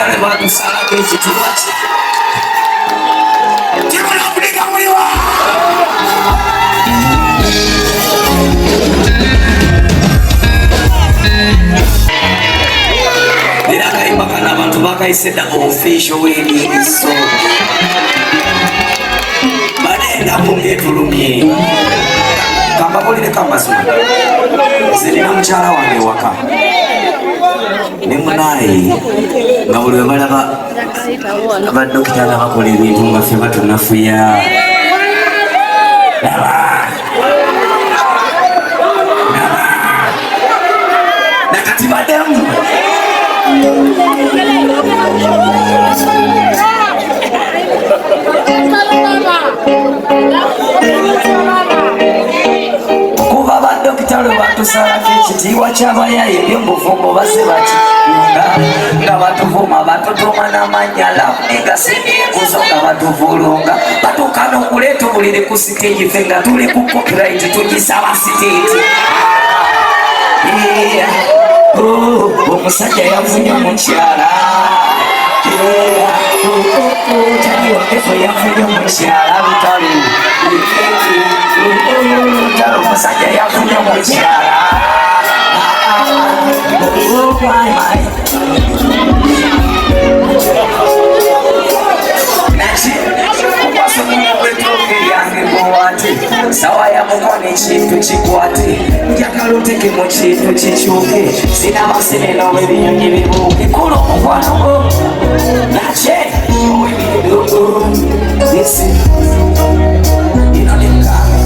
Dr. Batusala k'ekitiibwa kye. Kimala kulika muliwa. Era akayimba kana abantu bakayise dda official wedding song. Banenda kungetulumye. Kambabulire kambasoma. Sirina mukyala wange waka. Ne munaye nga buli we balaba abadokita nga bakola ebintu nga ffe batunafuya. Nakati baddamu. Kuba badokita lwe batusalako ekitiibwa ky'abayaye eby'omuvumbo bazze bakitunda nga batuvuma batutuma n'amannya lamunegasenyenguzo nga batuvulunga batuuka n'okuleeta obuliri ku siteegi ffe nga tuli ku copyright tugisaba siteegi. Omusajja yafunye omukyala tali wakefe yafunye omukyala lutalo omusajja yafunye omukyala sawa ya mukone ekintu kikwate njagala oteke mu kintu kikyuke sinabasireno ebinyonyi bibuuke kula omukwano gwo nakye ow'ebirududu isi ino nemukame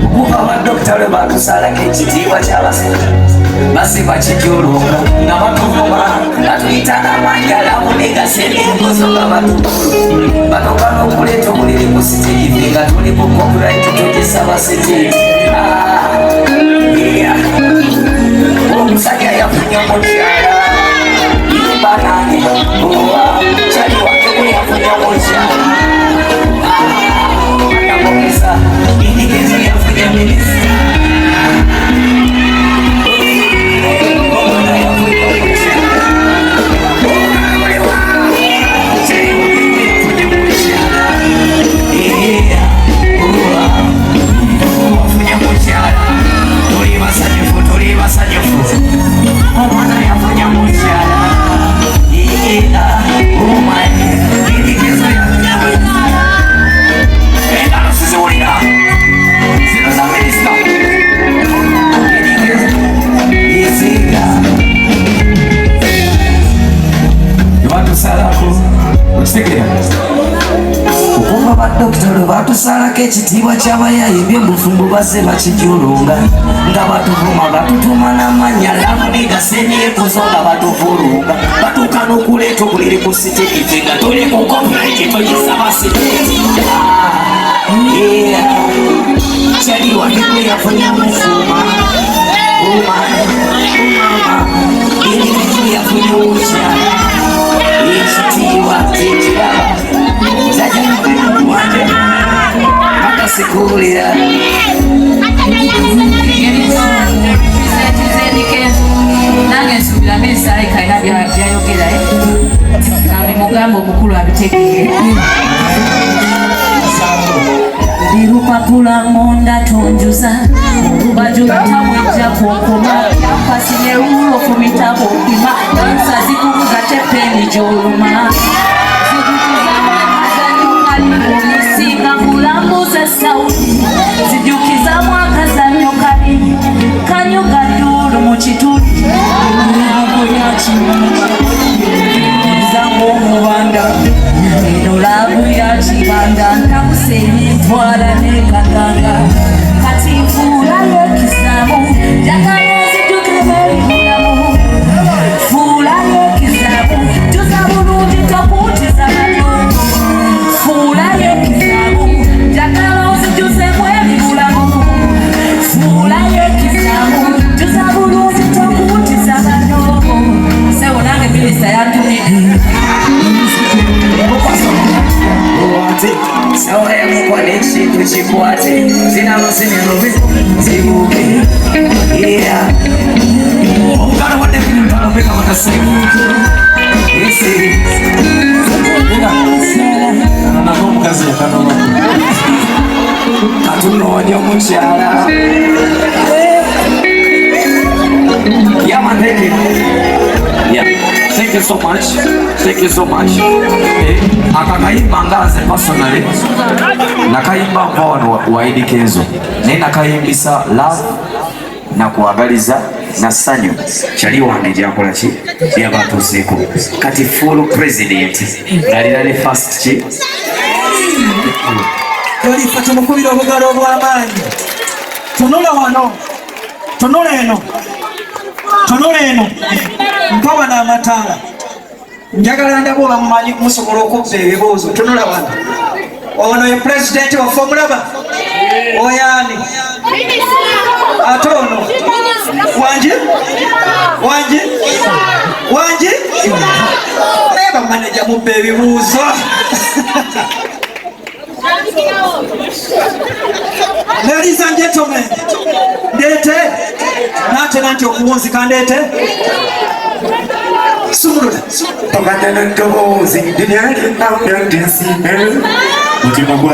okuva badokita lwe batusalako ekitiibwa ky'abasajja basiba kijulunga nga batuvuma batuyita n'amannya lamunegasenyenguzo nga batuvulu batoka n'okuleeta obuliri ku siteegi nga tuli ku copyright tugisaba siteegi. Omusajja yafunye omukyala banange kyali wange bwe yafunye omukyala namugeza indigezo yafunye minisita. Okuva badokita lwe batusalako ekitiibwa ky'abayaye eby'omufumbo bazze bakijulunga nga batuvuma batutuma n'amannya lamunegasenyenguzo nga batuvulunga batuuka n'okuleeta obuliri ku siteegi ffe nga tuli ku copyright tugisaba siteegi. Kyali wange bwe yafunye omufuma individu yafunye omukyala ekitiibwa tekiraba zajawanje akasikulira nange nsubira minisitale kalina byayogera kambi mugambo omukulu abitegere birupapula monda tonjuza bajulata mwijja kunkuma yampasinye rulo kumitabo okima ensa zikubuza tepeni gyoluma zijukiza mulambuza sauti zijukiza mwakazanyo kabi kanyuga dulu mu kitundu zangu omubanda eno laabu ya kibanda ntakusenye ntwala nekatanga kati nfuulayo ekisamu jagala ozijjukire ebibulamu fuulayo ekisamu tuza bulungi tokuutiza bano fuulayo ekisamu jagala ozijjuzemu ebibulamu fuulayo ekisamu tuza bulungi tokuutiza bano sewo nange minisita yatumye sawa ya mukwane ekintu kikwate zinamusinero Katunonyo mukyala. Yeah, man, thank you. Yeah, thank you so much. Thank you so much. Akakayimba ngaze personally. Nakayimba mpono wa Eddie Kenzo. Nakayimbisa love na kuagaliza na sanyu. Chali wange jankola ki? Yabatuseeko. Kati full president. Nalina first chi. Kalifa tumukubira obugalo obw'amaanyi. Tunula wano. Tunula eno. Tunula eno. Mpawa n'amataala. Njagala ndabo bamumanyi musobola okubba ebibuuzo. Tunula wano. Ono ye president waffe omulaba. Oyani. Ate ono. Wanji? Wanji? Wanji? Eba manager mubba ebibuuzo. Ladies and gentlemen, ndete nate nanti okuwunzika ndete sumulula Pagana ntobozi, dunia lina myandensi, mutima gwa